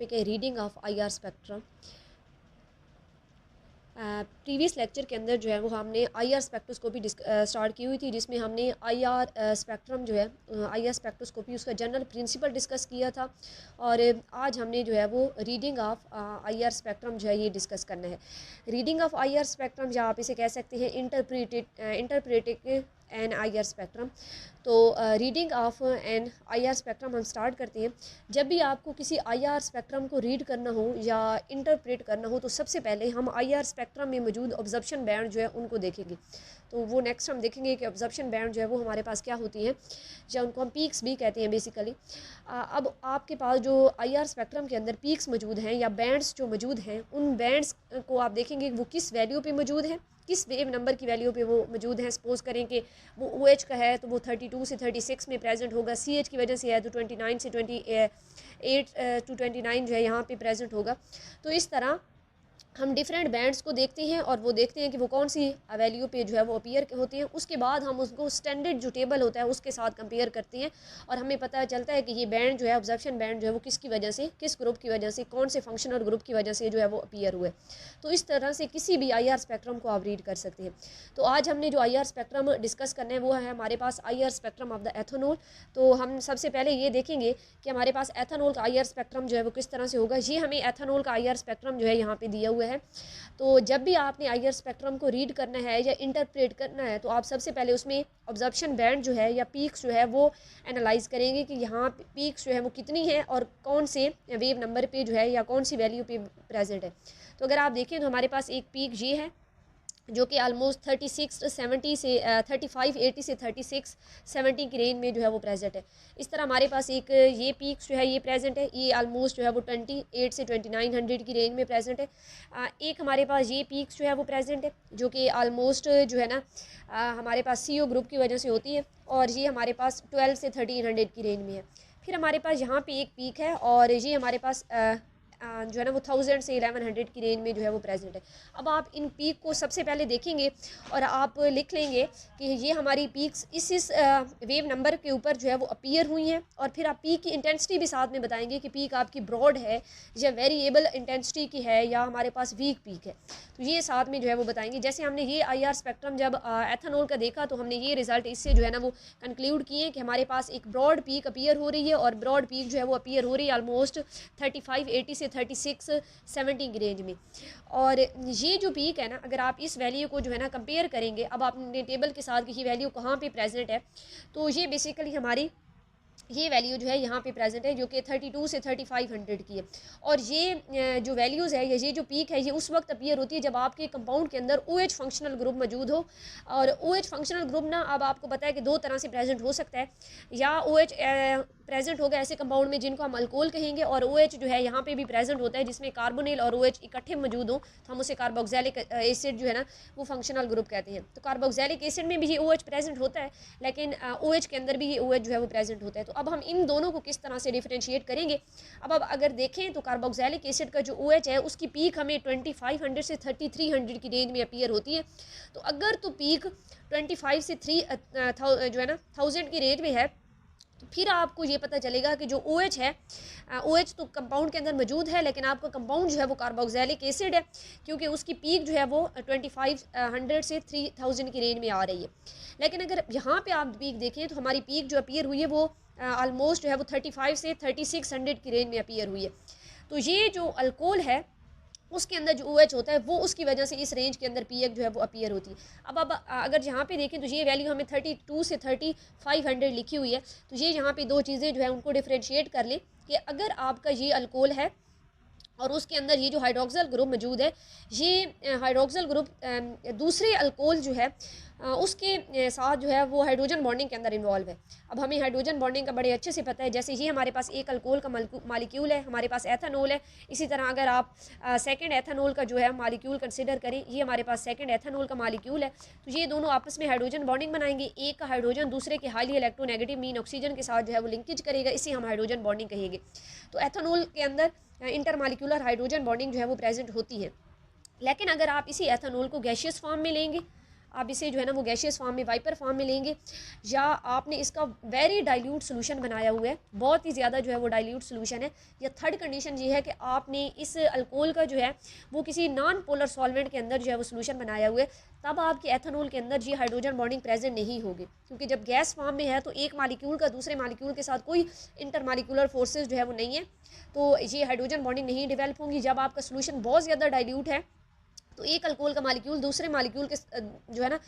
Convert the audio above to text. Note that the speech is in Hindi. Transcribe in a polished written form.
के reading of IR spectrum. Previous lecture के अंदर जो है वो हमने आईआर स्पेक्ट्रोस्कोपी स्टार्ट की हुई थी, जिसमें हमने आईआर स्पेक्ट्रम जो है आईआर स्पेक्ट्रोस्कोपी उसका जनरल प्रिंसिपल डिस्कस किया था। और आज हमने जो है वो रीडिंग ऑफ आईआर स्पेक्ट्रम जो है ये डिस्कस करना है। रीडिंग ऑफ आईआर स्पेक्ट्रम या आप इसे कह सकते हैं इंटरप्रेटिंग एन आईआर स्पेक्ट्रम। तो reading of an IR spectrum हम स्टार्ट करते हैं। जब भी आपको किसी आईआर स्पेक्ट्रम को रीड करना हो या इंटरप्रेट करना हो तो सबसे पहले हम आईआर स्पेक्ट्रम में मौजूद ऑब्जर्प्शन बैंड जो है उनको देखेंगे। तो वो नेक्स्ट हम देखेंगे कि ऑब्जर्प्शन बैंड जो है वो हमारे पास क्या होती है, या उनको हम पीक्स भी कहते हैं बेसिकली। अब आपके पास जो आईआर स्पेक्ट्रम के अंदर पीक्स मौजूद हैं या बैंड्स जो मौजूद हैं, उन बैंड्स को आप देखेंगे वो किस वैल्यू पे मौजूद है, किस वेव नंबर की वैल्यू पे वो मौजूद है। सपोज करें कि वो OH का है तो वो 32 से 36 में प्रेजेंट होगा, CH की वजह से है तो 29 से 28 to 29 जो है यहाँ पे प्रेजेंट होगा। तो इस तरह हम डिफरेंट बैंड्स को देखते हैं और वो देखते हैं कि वो कौन सी वैल्यू पे जो है वो अपीयर होते हैं। उसके बाद हम उसको स्टैंडर्ड जो टेबल होता है उसके साथ कंपेयर करते हैं और हमें पता चलता है कि ये बैंड जो है ऑब्जर्प्शन बैंड जो है वो किसकी वजह से, किस ग्रुप की वजह से, कौन से फंक्शनल ग्रुप की वजह से जो है वो अपीयर हुए। तो इस तरह से किसी भी आईआर स्पेक्ट्रम को आप रीड कर सकते हैं। तो आज हमने जो आईआर स्पेक्ट्रम डिस्कस करना है वो है हमारे पास IR spectrum of the ethanol. तो हम सबसे पहले ये देखेंगे कि हमारे पास एथेनॉल का आईआर स्पेक्ट्रम जो है वो किस तरह से होगा। ये हमें एथेनॉल का आईआर स्पेक्ट्रम जो है यहाँ पे दिया हुआ है। तो जब भी आपने आईआर स्पेक्ट्रम को रीड करना है या इंटरप्रेट करना है तो आप सबसे पहले उसमें ऑब्जर्प्शन बैंड जो है या पीक्स जो है वो एनालाइज करेंगे कि यहाँ पीक्स जो है वो कितनी है और कौन से वेव नंबर पे जो है या कौन सी वैल्यू पे प्रेजेंट है। तो अगर आप देखें तो हमारे पास एक पीक ये है जो कि आलमोस्ट 36-70 से 35-80 से 36-70 की रेंज में जो है वो प्रेजेंट है। इस तरह हमारे पास एक ये पीक्स जो है ये प्रेजेंट है, ये आलमोस्ट जो है वो 28 से 2900 की रेंज में प्रेजेंट है। एक हमारे पास ये पीक्स जो है वो प्रेजेंट है जो कि आलमोस्ट जो है ना हमारे पास CO ग्रुप की वजह से होती है, और ये हमारे पास 12 से 1300 की रेंज में है। फिर हमारे पास यहाँ पे एक पीक है और ये हमारे पास जो है ना वो 1000 से 1100 की रेंज में जो है वो प्रेजेंट है। अब आप इन पीक को सबसे पहले देखेंगे और आप लिख लेंगे कि ये हमारी पीक्स इस वेव नंबर के ऊपर जो है वो अपीयर हुई हैं, और फिर आप पीक की इंटेंसिटी भी साथ में बताएंगे कि पीक आपकी ब्रॉड है या वेरिएबल इंटेंसिटी की है या हमारे पास वीक पीक है। तो ये साथ में जो है वो बताएंगे। जैसे हमने ये आईआर स्पेक्ट्रम जब एथेनॉल का देखा तो हमने ये रिजल्ट इससे जो है ना वो कंक्लूड किए कि हमारे पास एक ब्रॉड पीक अपीयर हो रही है, और ब्रॉड पीक जो है वो अपीयर हो रही है ऑलमोस्ट 35-80 से 36-70 की रेंज में। और ये जो पीक है ना, अगर आप इस वैल्यू को जो है ना कंपेयर करेंगे अब आपने टेबल के साथ कि ये वैल्यू कहाँ पे प्रेजेंट है, तो ये बेसिकली हमारी ये वैल्यू जो है यहाँ पे प्रेजेंट है जो कि 32 से 3500 की है। और ये जो वैल्यूज़ है ये जो पीक है ये उस वक्त अपीयर होती है जब आपके कंपाउंड के अंदर OH फंक्शनल ग्रुप मौजूद हो। और OH फंक्शनल ग्रुप ना अब आपको पता है कि दो तरह से प्रेजेंट हो सकता है, या OH प्रेजेंट होगा ऐसे कंपाउंड में जिनको हम अल्कोहल कहेंगे, और OH जो है यहाँ पे भी प्रेजेंट होता है जिसमें कार्बोनिल और OH इकट्ठे मौजूद हो तो हम उसे कार्बोक्सिलिक एसिड जो है ना वो फंक्शनल ग्रुप कहते हैं। तो कार्बोक्सिलिक एसिड में भी ये OH प्रेजेंट होता है, लेकिन OH के अंदर भी ये OH जो है वो प्रेजेंट होता है। तो अब हम इन दोनों को किस तरह से डिफरेंशिएट करेंगे। अब अगर देखें तो कार्बोक्सिलिक एसिड का जो OH है उसकी पीक हमें 2500 से 3300 की रेंज में अपीयर होती है। तो अगर तो पीक 25 से 3 जो है ना 1000 की रेंज में है तो फिर आपको ये पता चलेगा कि जो OH है, OH तो कंपाउंड के अंदर मौजूद है लेकिन आपका कंपाउंड जो है वो कार्बोक्सिलिक एसिड है, क्योंकि उसकी पीक जो है वो 2500 से 3000 की रेंज में आ रही है। लेकिन अगर यहाँ पे आप पीक देखें तो हमारी पीक जो अपीयर हुई है वो ऑलमोस्ट जो है वो 35 से 3600 की रेंज में अपीयर हुई है। तो ये जो अल्कोहल है उसके अंदर जो OH होता है वो उसकी वजह से इस रेंज के अंदर पीक जो है वो अपीयर होती है। अब अगर यहाँ पे देखें तो ये वैल्यू हमें 32 से 3500 लिखी हुई है। तो ये यहाँ पे दो चीज़ें जो है उनको डिफ्रेंशिएट कर लें कि अगर आपका ये अल्कोहल है और उसके अंदर ये जो हाइड्रोक्सिल ग्रुप मौजूद है, ये हाइड्रोक्सिल ग्रुप दूसरे अल्कोहल जो है उसके साथ जो है वो हाइड्रोजन बॉन्डिंग के अंदर इन्वॉल्व है। अब हमें हाइड्रोजन बॉन्डिंग का बड़े अच्छे से पता है। जैसे ये हमारे पास एक अल्कोहल का मालिक्यूल है, हमारे पास एथेनॉल है। इसी तरह अगर आप सेकंड एथेनॉल का जो है मालिक्यूल कंसिडर करें, ये हमारे पास सेकंड एथेनॉल का मालिक्यूल है। तो ये दोनों आपस में हाइड्रोजन बॉन्डिंग बनाएंगे, एक का हाइड्रोजन दूसरे के हाईली इलेक्ट्रोनेगेटिव मीन ऑक्सीजन के साथ जो है वो लिंकेज करेगा, इसे हम हाइड्रोजन बॉन्डिंग कहेंगे। तो एथेनॉल के अंदर इंटरमालिक्यूलर हाइड्रोजन बॉन्डिंग जो है वो प्रेजेंट होती है। लेकिन अगर आप इसी एथेनॉल को गैशियस फॉर्म में लेंगे, आप इसे जो है ना वो गैशियस फॉर्म में, वाइपर फॉर्म में लेंगे, या आपने इसका वेरी डाइल्यूट सोल्यूशन बनाया हुआ है, बहुत ही ज़्यादा जो है वो डाइल्यूट सोल्यूशन है, या थर्ड कंडीशन ये है कि आपने इस अल्कोहल का जो है वो किसी नॉन पोलर सॉल्वेंट के अंदर जो है वो सोल्यूशन बनाया हुआ है, तब आपके एथेनॉल के अंदर ये हाइड्रोजन बॉन्डिंग प्रेजेंट नहीं होगी, क्योंकि जब गैस फॉर्म में है तो एक मालिक्यूल का दूसरे मालिक्यूल के साथ कोई इंटरमालिक्यूलर फोर्सेस जो है वो नहीं है, तो ये हाइड्रोजन बॉन्डिंग नहीं डेवलप होंगी। जब आपका सोल्यूशन बहुत ज़्यादा डाइल्यूट है तो एक अल्कोहल का मालिक्यूल दूसरे मालिक्यूल के जो है ना